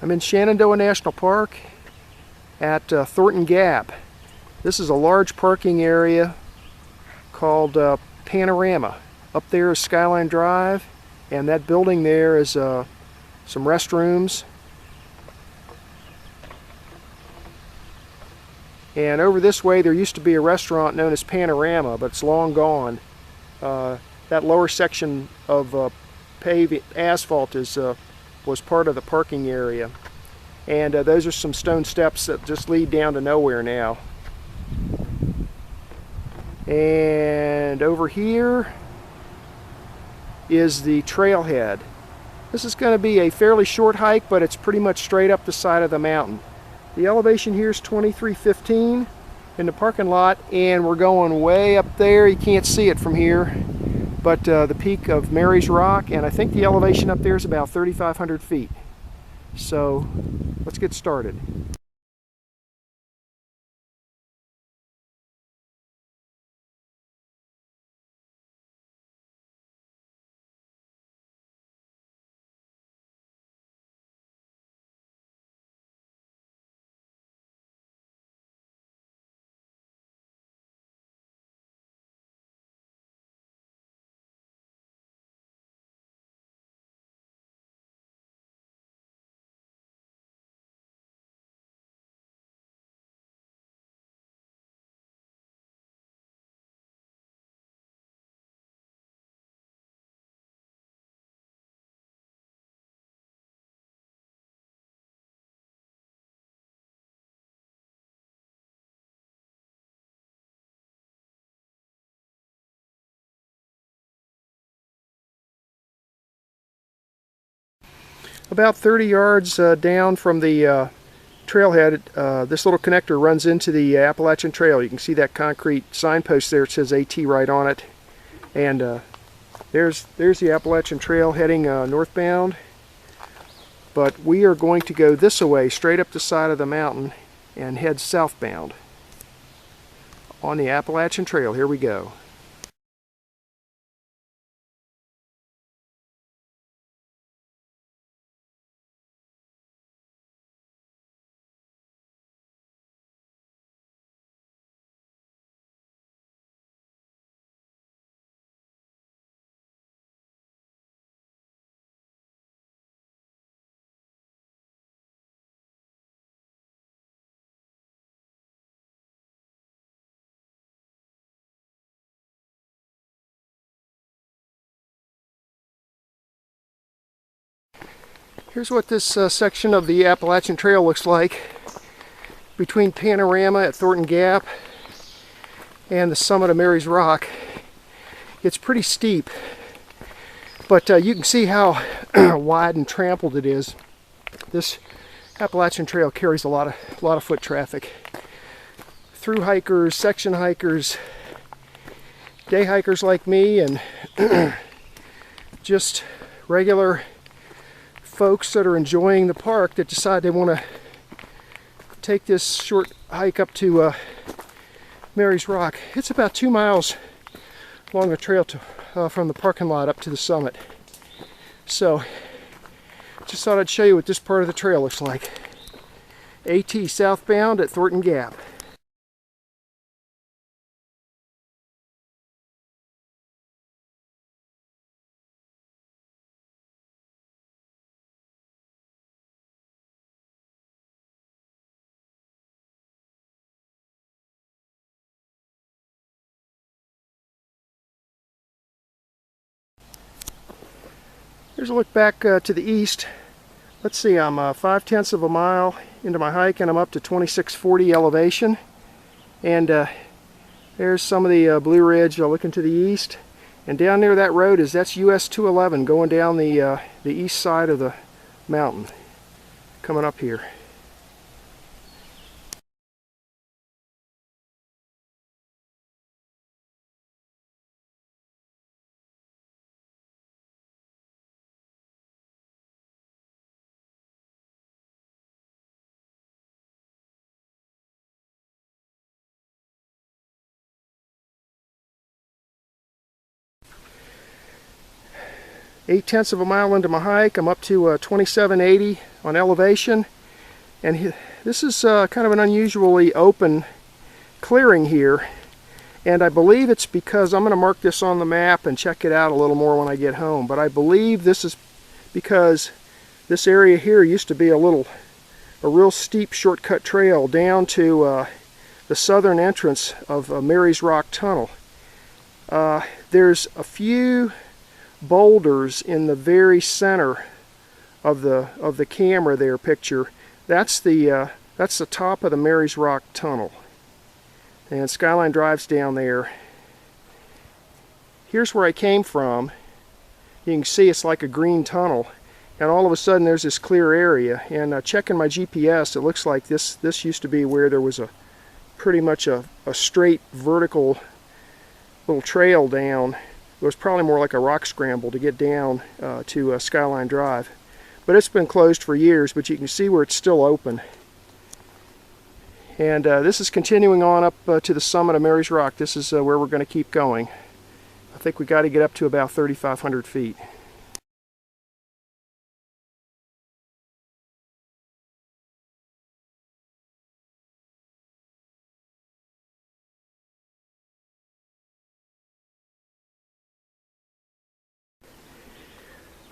I'm in Shenandoah National Park at Thornton Gap. This is a large parking area called Panorama. Up there is Skyline Drive, and that building there is some restrooms. And over this way there used to be a restaurant known as Panorama, but it's long gone. That lower section of paved asphalt was part of the parking area. And those are some stone steps that just lead down to nowhere now. And over here is the trailhead. This is going to be a fairly short hike, but it's pretty much straight up the side of the mountain. The elevation here is 2315 in the parking lot, and we're going way up there. You can't see it from here, but the peak of Mary's Rock, and I think the elevation up there is about 3,500 feet. So let's get started. About 30 yards down from the trailhead, this little connector runs into the Appalachian Trail. You can see that concrete signpost there. It says AT right on it. And there's the Appalachian Trail heading northbound. But we are going to go this way, straight up the side of the mountain, and head southbound on the Appalachian Trail. Here we go. Here's what this section of the Appalachian Trail looks like between Panorama at Thornton Gap and the summit of Mary's Rock. It's pretty steep, but you can see how wide and trampled it is. This Appalachian Trail carries a lot of foot traffic. Through hikers, section hikers, day hikers like me, and just regular folks that are enjoying the park that decide they want to take this short hike up to Mary's Rock. It's about 2 miles along the trail from the parking lot up to the summit. So just thought I'd show you what this part of the trail looks like. AT southbound at Thornton Gap. Here's a look back to the east. Let's see, I'm 5/10 of a mile into my hike, and I'm up to 2640 elevation. And there's some of the Blue Ridge looking to the east. And down near that road that's US 211 going down the east side of the mountain, coming up here. 8/10 of a mile into my hike. I'm up to 2780 on elevation, and this is kind of an unusually open clearing here, and I believe it's because I'm going to mark this on the map and check it out a little more when I get home, but I believe this is because this area here used to be a real steep shortcut trail down to the southern entrance of Mary's Rock Tunnel. There's a few boulders in the very center of the camera there picture. That's the top of the Mary's Rock Tunnel, and Skyline Drive's down there. Here's where I came from. You can see it's like a green tunnel, and all of a sudden there's this clear area, and checking my GPS, it looks like this used to be where there was pretty much a straight vertical little trail down. It was probably more like a rock scramble to get down to Skyline Drive, but it's been closed for years, but you can see where it's still open. And this is continuing on up to the summit of Mary's Rock. This is where we're going to keep going. I think we got to get up to about 3,500 feet.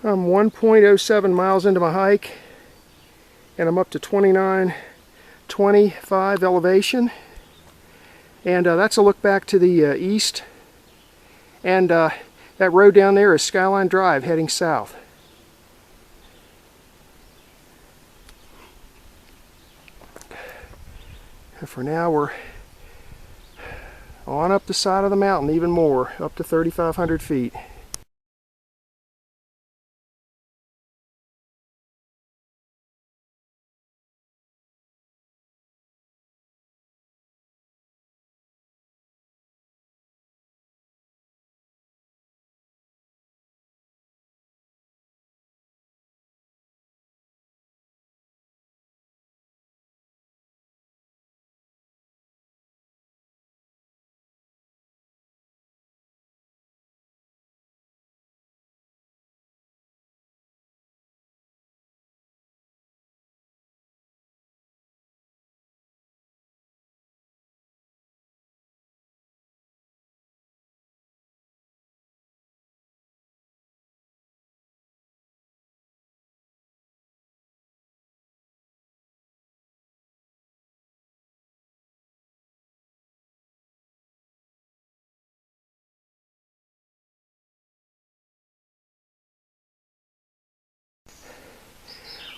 I'm 1.07 miles into my hike, and I'm up to 2925 elevation, and that's a look back to the east, and that road down there is Skyline Drive heading south. And for now we're on up the side of the mountain even more, up to 3,500 feet.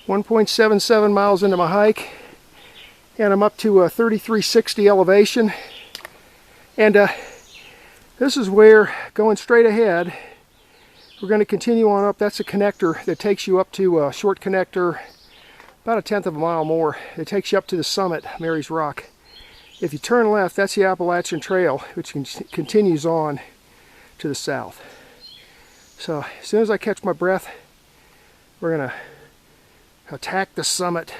.77 miles into my hike, and I'm up to 3360 elevation, and this is where, going straight ahead, we're going to continue on up. That's a connector that takes you up to a short connector, about 1/10 of a mile more. It takes you up to the summit, Mary's Rock. If you turn left, that's the Appalachian Trail, which continues on to the south. So as soon as I catch my breath, we're going to attack the summit.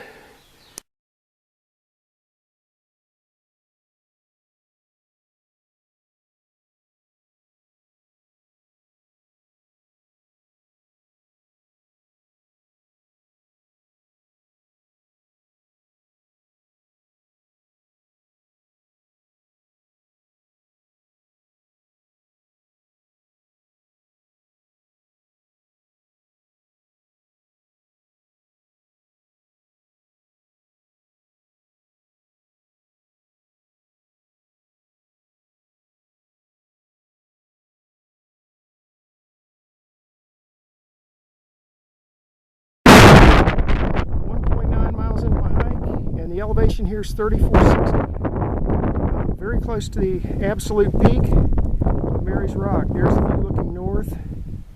The elevation here is 3460. Very close to the absolute peak of Mary's Rock. There's the view looking north.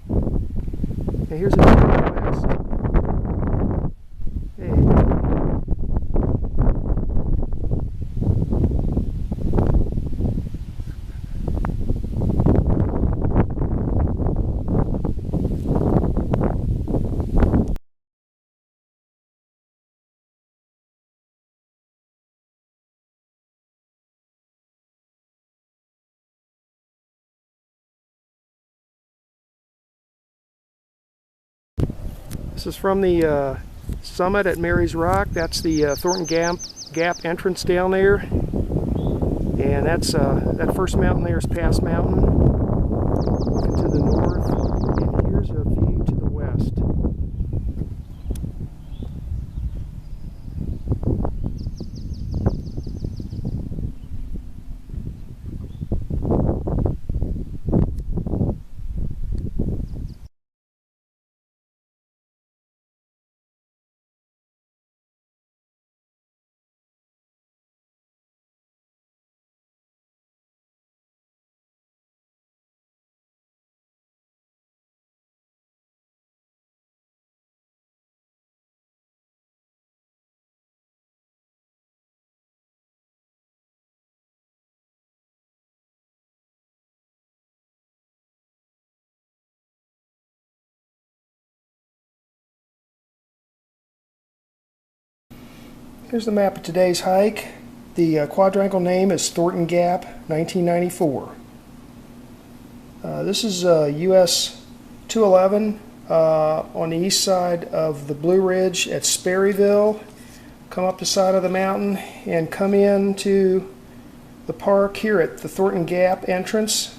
And here's a view looking west. This is from the summit at Mary's Rock. That's the Thornton Gap entrance down there. And that's that first mountain there is Pass Mountain to the north. And here's a view to the west. Here's the map of today's hike. The quadrangle name is Thornton Gap, 1994. This is US 211 on the east side of the Blue Ridge at Sperryville. Come up the side of the mountain and come into the park here at the Thornton Gap entrance,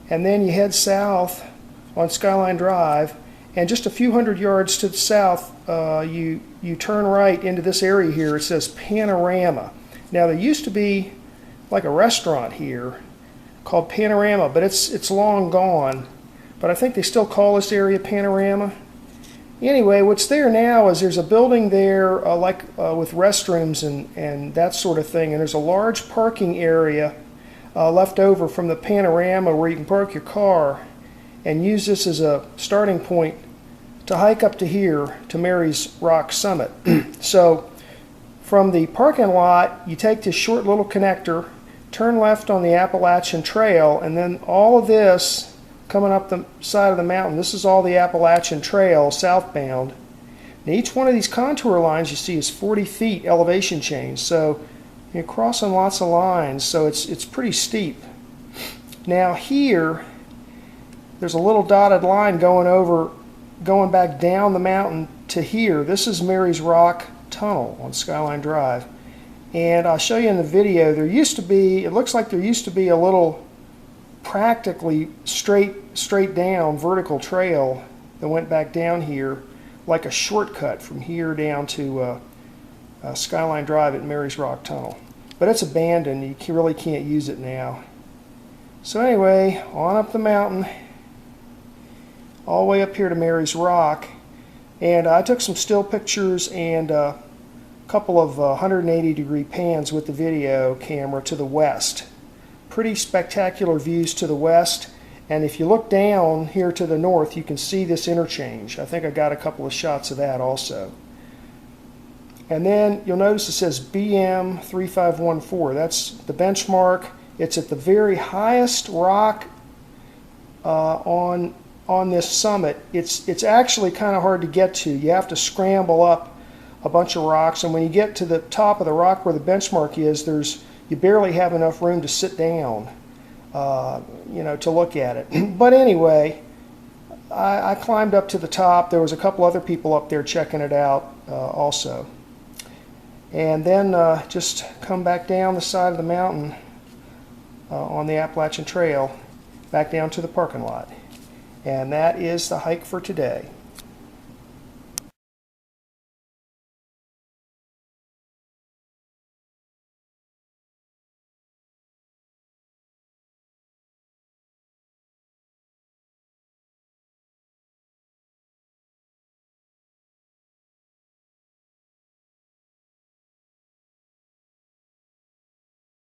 and then you head south on Skyline Drive, and just a few hundred yards to the south you turn right into this area here. It says Panorama. Now there used to be like a restaurant here called Panorama, but it's long gone, but I think they still call this area Panorama. Anyway, what's there now is there's a building there with restrooms and that sort of thing, and there's a large parking area left over from the Panorama where you can park your car and use this as a starting point to hike up to here to Mary's Rock summit. So from the parking lot, you take this short little connector, turn left on the Appalachian Trail, and then all of this coming up the side of the mountain, this is all the Appalachian Trail southbound. Now each one of these contour lines you see is 40 feet elevation change, so you're crossing lots of lines, so it's pretty steep. Now here, there's a little dotted line going back down the mountain to here. This is Mary's Rock Tunnel on Skyline Drive. And I'll show you in the video, it looks like there used to be a little practically straight down vertical trail that went back down here, like a shortcut from here down to Skyline Drive at Mary's Rock Tunnel. But it's abandoned, you really can't use it now. So anyway, on up the mountain, all the way up here to Mary's Rock, and I took some still pictures and a couple of 180-degree pans with the video camera to the west. Pretty spectacular views to the west, and if you look down here to the north, you can see this interchange. I think I got a couple of shots of that also. And then you'll notice it says BM 3514. That's the benchmark. It's at the very highest rock on this summit. It's actually kind of hard to get to. You have to scramble up a bunch of rocks, and when you get to the top of the rock where the benchmark is, you barely have enough room to sit down, to look at it. But anyway, I climbed up to the top. There was a couple other people up there checking it out also. And then just come back down the side of the mountain on the Appalachian Trail, back down to the parking lot. And that is the hike for today.